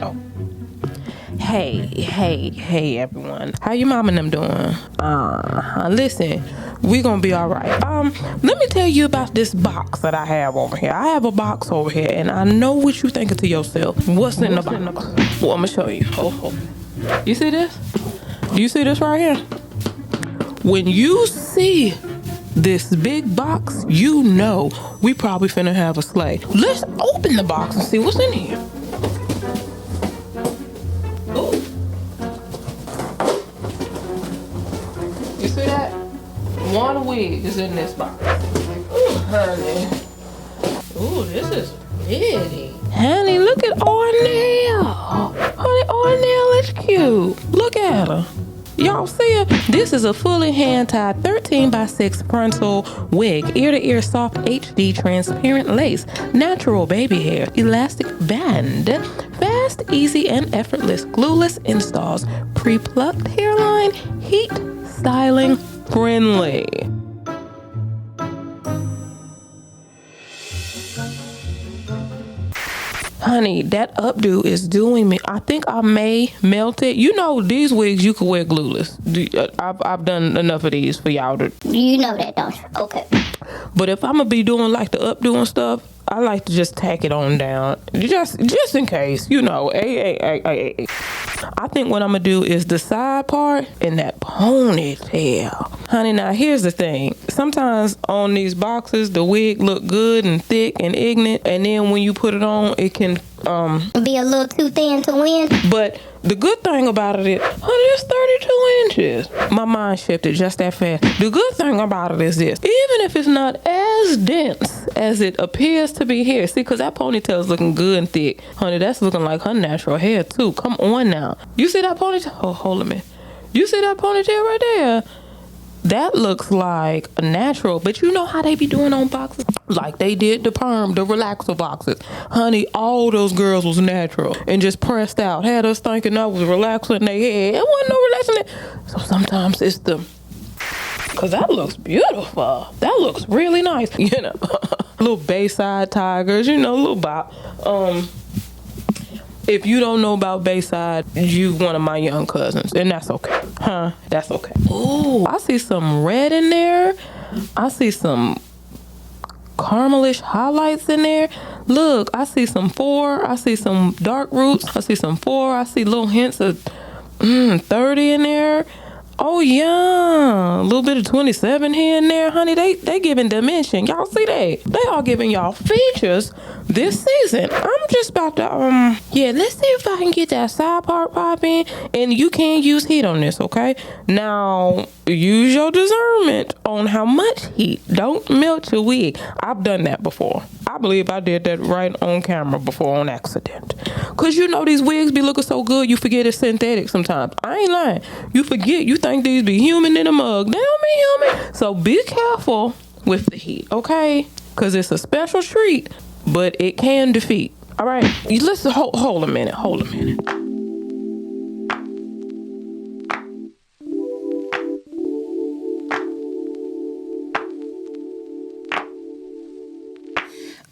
Oh. Hey, everyone. How your mom and them doing? Listen, we gonna be all right. Let me tell you about this box that I have over here. I have a box over here, and I know what you thinking to yourself. What's in the box? Well, I'm gonna show you. Oh. You see this? Do you see this right here? When you see this big box, you know we probably finna have a sleigh. Let's open the box and see what's in here. You see that? One wig is in this box. Ooh, honey. Ooh, this is pretty. Honey, look at ARNELL. Honey, ARNELL is cute. Look at her. Y'all see her? This is a fully hand-tied 13x6 frontal wig, ear-to-ear soft HD transparent lace, natural baby hair, elastic band, fast, easy, and effortless glueless installs, pre-plucked hairline, heat styling friendly. Honey, that updo is doing me. I think I may melt it. You know, these wigs you could wear glueless. I've done enough of these for y'all to. You know that, don't you? Okay. But if I'm gonna be doing like the updo and stuff, I like to just tack it on down, just in case. You know, I think what I'm gonna do is the side part and that ponytail. Honey, now here's the thing. Sometimes on these boxes, the wig look good and thick and ignorant, and then when you put it on, it can be a little too thin to win. But the good thing about it is, honey, it's 32 inches. My mind shifted just that fast. The good thing about it is this. Even if it's not as dense as it appears to be here. See, because that ponytail is looking good and thick. Honey, that's looking like her natural hair, too. Come on now. You see that ponytail? Oh, hold a minute. You see that ponytail right there? That looks like a natural, but you know how they be doing on boxes? Like they did the perm, the relaxer boxes. Honey, all those girls was natural and just pressed out. Had us thinking I was relaxing their head. It wasn't no relaxing. So sometimes it's the, cause that looks beautiful. That looks really nice, you know. Little Bayside Tigers, you know, little bop. If you don't know about Bayside, you one of my young cousins, and that's okay. Huh? That's okay. Ooh, I see some red in there. I see some caramelish highlights in there. Look, I see some 4. I see some dark roots. I see some 4. I see little hints of 30 in there. Oh yeah, a little bit of 27 here and there, honey. They giving dimension. Y'all see that? They are giving y'all features this season. I'm just about to yeah. Let's see if I can get that side part popping. And you can use heat on this, okay? Now use your discernment on how much heat. Don't melt your wig. I've done that before. I believe I did that right on camera before on accident. Cause you know these wigs be looking so good, you forget it's synthetic sometimes. I ain't lying. You forget. You think these be human in a mug. They don't be human. So be careful with the heat, okay? Cause it's a special treat, but it can defeat. All right. Listen. Hold a minute. Hold a minute.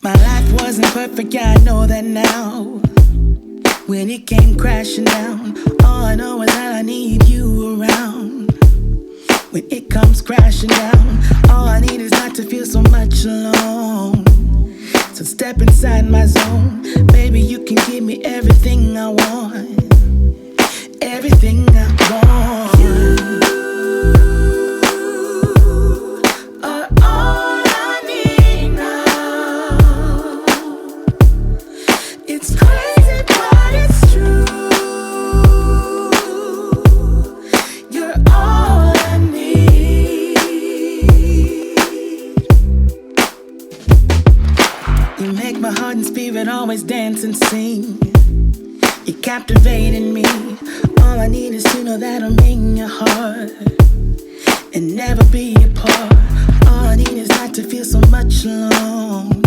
My life wasn't perfect, yeah, I know that now. When it came crashing down, all I know is that I need you around. When it comes crashing down, all I need is not to feel so much alone. So step inside my zone, baby, you can give me everything I want. Everything I want. Always dance and sing. You're captivating me. All I need is to know that I'm in your heart and never be apart. All I need is not to feel so much alone.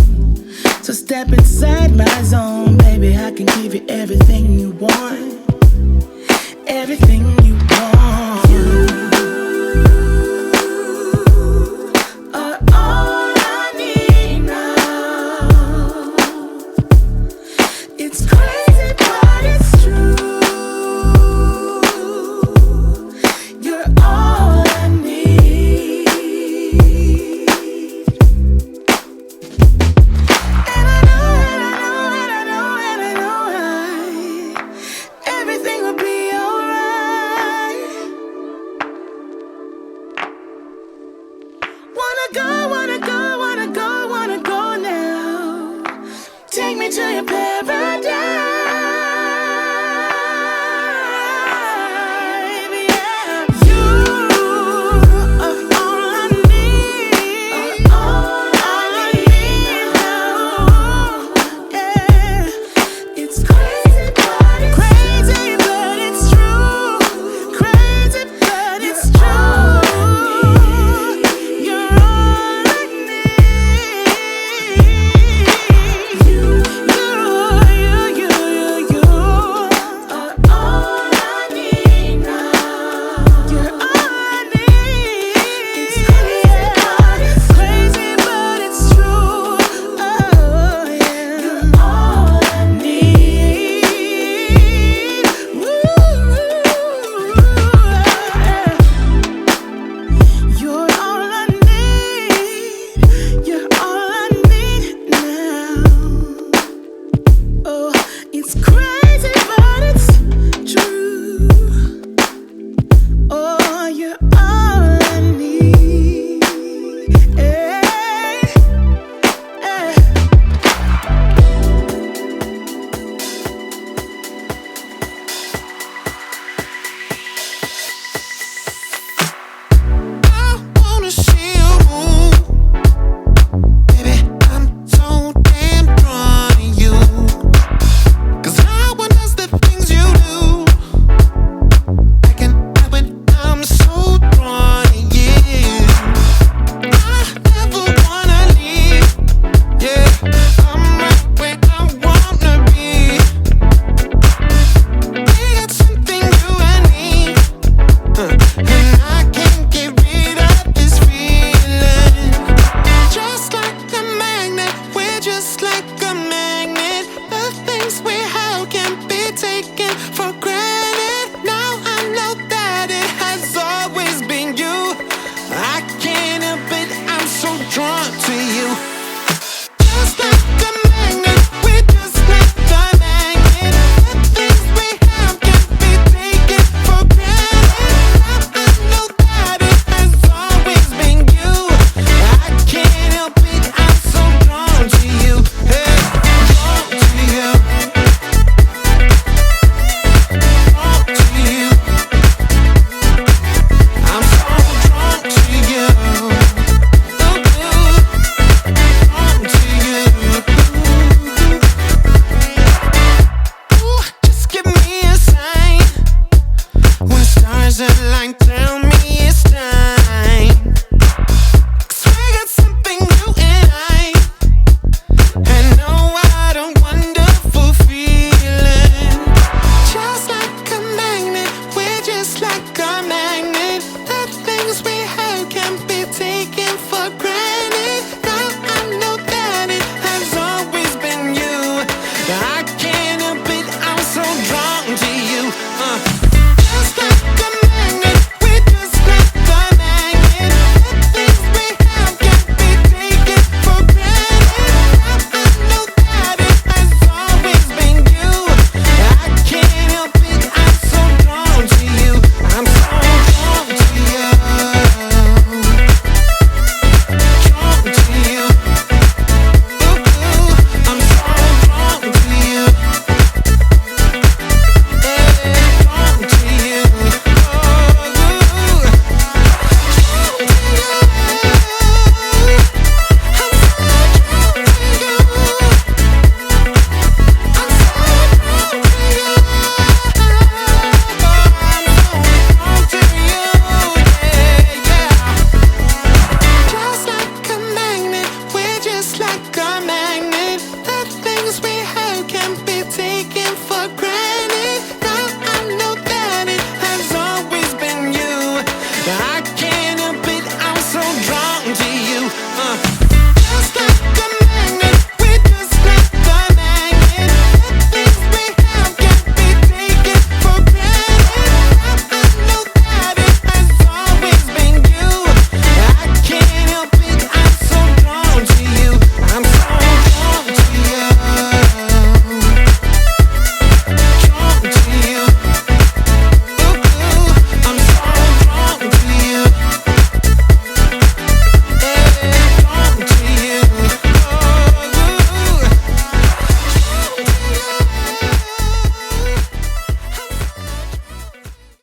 So step inside my zone, baby. I can give you everything you want. Everything you want. It's crazy, but it's me to your paradise.